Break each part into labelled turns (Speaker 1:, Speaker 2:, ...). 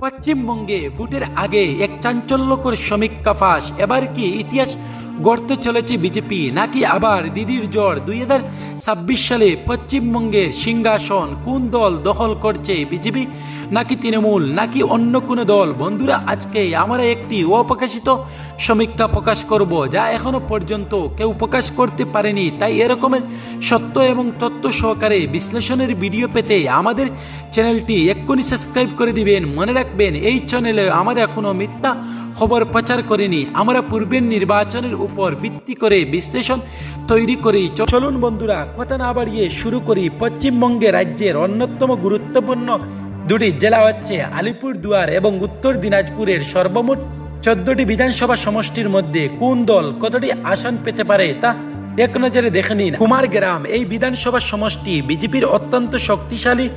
Speaker 1: পশ্চিমবঙ্গে ভোটের আগে এক চাঞ্চল্যকর সমীক্ষা ফাঁস। এবার কি ইতিহাস গড়তে চলেছে বিজেপি, নাকি আবার দিদির জ্বর? 2026 সালে পশ্চিমবঙ্গের সিংহাসন কোন দল দখল করছে? বিজেপি নাকি তৃণমূল নাকি অন্য কোনো দল? বন্ধুরা, আজকে আমরা একটি অপ্রকাশিত সমীক্ষা প্রকাশ করব, যা এখনো পর্যন্ত কেউ প্রকাশ করতে পারেনি। তাই এরকমের সত্য এবং তথ্য সহকারে বিশ্লেষণের ভিডিও পেতে আমাদের চ্যানেলটি এক্ষুনি সাবস্ক্রাইব করে দিবেন। মনে রাখবেন, এই চ্যানেলে আমরা এখনো মিথ্যা খবর প্রচার করিনি। আমরা পূর্বের নির্বাচনের উপর ভিত্তি করে বিশ্লেষণ তৈরি করি। চলুন বন্ধুরা, কথা না বাড়িয়ে শুরু করি। পশ্চিমবঙ্গে রাজ্যের অন্যতম গুরুত্বপূর্ণ দুটি জেলা হচ্ছে আলিপুরদুয়ার এবং উত্তর দিনাজপুরের সর্বমোট 14টি বিধানসভা সমষ্টির মধ্যে কোন দল কতটি আসন পেতে পারে তা এক নজরে দেখে নিন। কুমারগ্রাম এই বিধানসভা সমষ্টি বিজেপির অত্যন্ত শক্তিশালী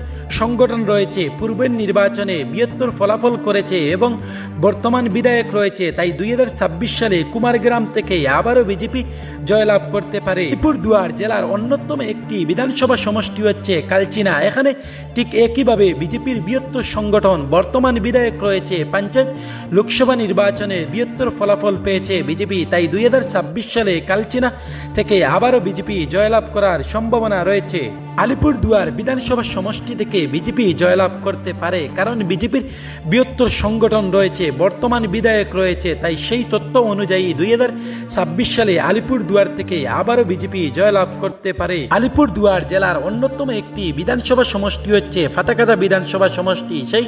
Speaker 1: সংগঠন রয়েছে। পূর্বের নির্বাচনে বৃহত্তর ফলাফল করেছে এবং বর্তমান বিধায়ক রয়েছে। তাই 2026 সালে কুমারগ্রাম থেকে আবারও বিজেপি জয়লাভ করতে পারে। আলিপুরদুয়ার জেলার অন্যতম একটি বিধানসভা সমষ্টি হচ্ছে কালচিনা। এখানে ঠিক একইভাবে বিজেপির বৃহত্তর সংগঠন, বর্তমান বিধায়ক রয়েছে। পঞ্চায়েত লোকসভা নির্বাচনে বৃহত্তর ফলাফল পেয়েছে বিজেপি। তাই 2026 সালে কালচিনা থেকে আবারও বিজেপি জয়লাভ করার সম্ভাবনা রয়েছে। আলিপুরদুয়ার বিধানসভা সমষ্টি থেকে বিজেপি জয়লাভ করতে পারে, কারণ বিজেপির বৃহত্তর সংগঠন রয়েছে, বর্তমান বিধায়ক রয়েছে। তাই সেই তথ্য অনুযায়ী 2026 সালে আলিপুরদুয়ার থেকে আবারও বিজেপি জয়লাভ করতে পারে। আলিপুরদুয়ার জেলার অন্যতম একটি বিধানসভা সমষ্টি হচ্ছে ফাটাকাটা বিধানসভা সমষ্টি। সেই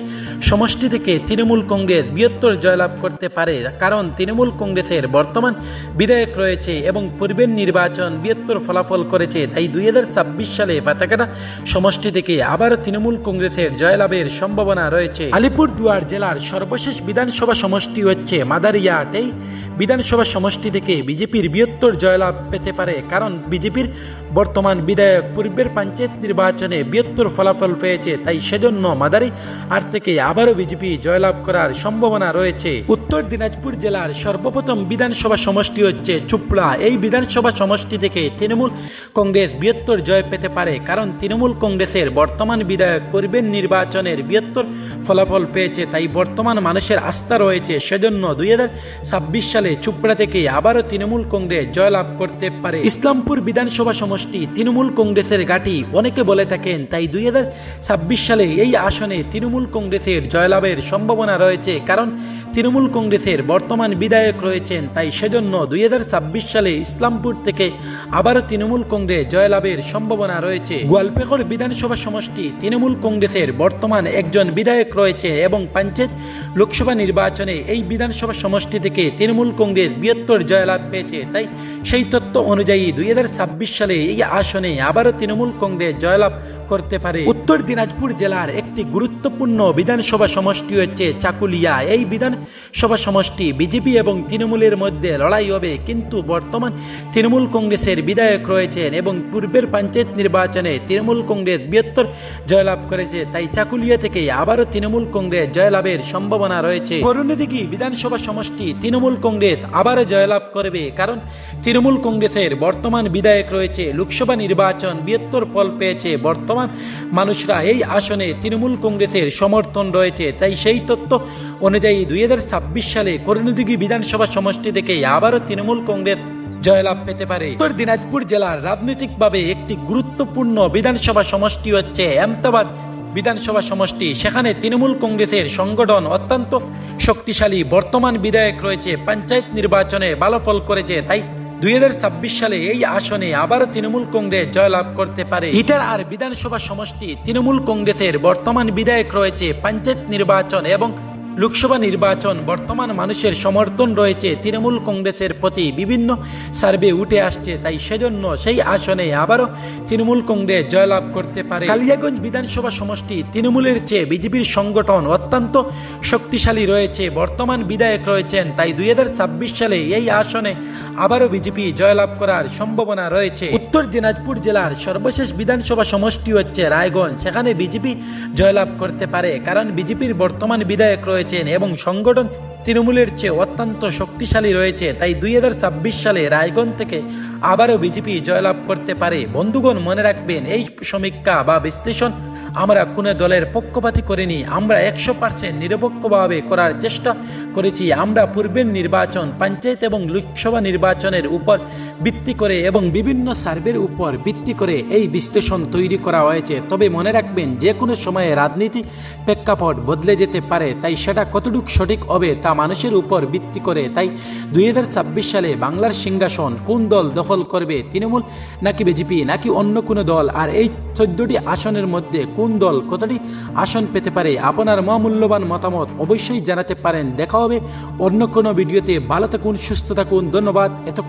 Speaker 1: সমষ্টি থেকে তৃণমূল কংগ্রেস বৃহত্তর জয়লাভ করতে পারে, কারণ তৃণমূল কংগ্রেসের বর্তমান বিধায়ক রয়েছে এবং পূর্বের নির্বাচন বৃহত্তর ফলাফল করেছে। তাই 2026 সালে ফাটাকাটা সমষ্টি থেকে আবারও তৃণমূল কংগ্রেসের জয়লাভের সম্ভাবনা রয়েছে। আলিপুরদুয়ার জেলার সর্বশেষ বিধানসভা সমষ্টি হচ্ছে মাদারিহাট। এই বিধানসভা সমষ্টি থেকে বিজেপির বৃহত্তর জয়লাভ পেতে পারে, কারণ বিজেপির বর্তমান বিধায়ক পূর্বের পঞ্চায়েত নির্বাচনে বৃহত্তর ফলাফল পেয়েছে। তাই সেজন্য মাদারিহাট থেকে আবারও বিজেপি জয়লাভ করার সম্ভাবনা রয়েছে। উত্তর দিনাজপুর জেলার সর্বপ্রথম বিধানসভা সমষ্টি হচ্ছে চুপড়া। এই বিধানসভা সমষ্টি থেকে তৃণমূল কংগ্রেস বৃহত্তর জয় পেতে পারে, কারণ তৃণমূল কংগ্রেসের বর্তমান বিধায়ক পূর্বের নির্বাচনের বৃহত্তর ফলাফল পেয়েছে। তাই বর্তমান মানুষের আস্থা রয়েছে। সেজন্য 2026 সালে চুপড়া থেকে আবারও তৃণমূল কংগ্রেস জয়লাভ করতে পারে। ইসলামপুর বিধানসভা সমষ্টি তৃণমূল কংগ্রেসের ঘাঁটি অনেকে বলে থাকেন। তাই 2026 সালে এই আসনে তৃণমূল কংগ্রেসের জয়লাভের সম্ভাবনা রয়েছে, কারণ তৃণমূল কংগ্রেসের বর্তমান বিধায়ক রয়েছেন। তাই সেজন্য 2026 সালে ইসলামপুর থেকে আবারও তৃণমূল কংগ্রেস জয়লাভের সম্ভাবনা রয়েছে। গোয়ালপাড়া বিধানসভা সমষ্টি তৃণমূল কংগ্রেসের বর্তমান একজন বিধায়ক রয়েছে এবং পঞ্চায়েত লোকসভা নির্বাচনে এই বিধানসভা সমষ্টি থেকে তৃণমূল কংগ্রেস বৃহত্তর জয়লাভ পেয়েছে। তাই সেই তথ্য অনুযায়ী 2026 সালে এই আসনে আবারও তৃণমূল কংগ্রেস জয়লাভ করতে পারে। উত্তর দিনাজপুর জেলার একটি গুরুত্বপূর্ণ বিধানসভা সমষ্টি হচ্ছে চাকুলিয়া। এই বিধানসভা সমষ্টি বিজেপি এবং তৃণমূলের মধ্যে লড়াই হবে, কিন্তু বর্তমান তৃণমূল কংগ্রেসের বিধায়ক রয়েছেন এবং পূর্বের পঞ্চায়েত নির্বাচনে তৃণমূল কংগ্রেস বৃহত্তর জয়লাভ করেছে। তাই চাকুলিয়া থেকে আবারও তৃণমূল কংগ্রেস জয়লাভের সম্ভাবনা রয়েছে। করুণাদিঘি বিধানসভা সমষ্টি তৃণমূল কংগ্রেস আবারও জয়লাভ করবে, কারণ তৃণমূল কংগ্রেসের বর্তমান বিধায়ক রয়েছে। লোকসভা নির্বাচন বৃহত্তর ফল পেয়েছে। বর্তমান মানুষরা এই আসনে তৃণমূল কংগ্রেসের সমর্থন রয়েছে। তাই সেই তথ্য অনুযায়ী 2026 সালে করুণাদিঘি বিধানসভা সমষ্টি থেকে আবারও তৃণমূল কংগ্রেস জয়লাভ পেতে পারে। উত্তর দিনাজপুর জেলার রাজনৈতিকভাবে একটি গুরুত্বপূর্ণ বিধানসভা সমষ্টি হচ্ছে আহমেদাবাদ বিধানসভা সমষ্টি। সেখানে তৃণমূল কংগ্রেসের সংগঠন অত্যন্ত শক্তিশালী। বর্তমান বিধায়ক রয়েছে, পঞ্চায়েত নির্বাচনে ভালো ফল করেছে। তাই 2026 সালে এই আসনে আবারও তৃণমূল কংগ্রেস জয়লাভ করতে পারে। ইটার আর বিধানসভা সমষ্টি তৃণমূল কংগ্রেসের বর্তমান বিধায়ক রয়েছে। পঞ্চায়েত নির্বাচন এবং লোকসভা নির্বাচন বর্তমান মানুষের সমর্থন রয়েছে তৃণমূল কংগ্রেসের প্রতি, বিভিন্ন সার্ভে উঠে আসছে। তাই সেজন্য সেই আসনে আবারও তৃণমূল কংগ্রেস জয়লাভ করতে পারে। কালিয়াগঞ্জ বিধানসভা সমষ্টি তৃণমূলের চেয়ে বিজেপির সংগঠন অত্যন্ত শক্তিশালী রয়েছে। বর্তমান বিধায়ক রয়েছেন। তাই 2026 সালে এই আসনে আবারও বিজেপি জয়লাভ করার সম্ভাবনা রয়েছে। উত্তর দিনাজপুর জেলার সর্বশেষ বিধানসভা সমষ্টি হচ্ছে রায়গঞ্জ। সেখানে বিজেপি জয়লাভ করতে পারে, কারণ বিজেপির বর্তমান বিধায়ক রয়েছেন এবং সংগঠন তৃণমূলের চেয়ে অত্যন্ত শক্তিশালী রয়েছে। তাই 2026 সালে রায়গঞ্জ থেকে আবারও বিজেপি জয়লাভ করতে পারে। বন্ধুগণ, মনে রাখবেন, এই সমীক্ষা বা বিশ্লেষণ আমরা কোনো দলের পক্ষপাতী করিনি, আমরা 100% নিরপেক্ষভাবে করার চেষ্টা করেছি। আমরা পূর্বের নির্বাচন, পঞ্চায়েত এবং লোকসভা নির্বাচনের উপর ভিত্তি করে এবং বিভিন্ন সার্ভের উপর ভিত্তি করে এই বিশ্লেষণ তৈরি করা হয়েছে। তবে মনে রাখবেন, যে কোনো সময়ে রাজনীতি প্রেক্ষাপট বদলে যেতে পারে, তাই সেটা কতটুকু সঠিক হবে তা মানুষের উপর ভিত্তি করে। তাই 2026 সালে বাংলার সিংহাসন কোন দল দখল করবে, তৃণমূল নাকি বিজেপি নাকি অন্য কোনো দল, আর এই 14টি আসনের মধ্যে কোন দল কতটি আসন পেতে পারে, আপনার মহামূল্যবান মতামত অবশ্যই জানাতে পারেন। দেখা হবে অন্য কোনো ভিডিওতে। ভালো থাকুন, সুস্থ থাকুন, ধন্যবাদ। এত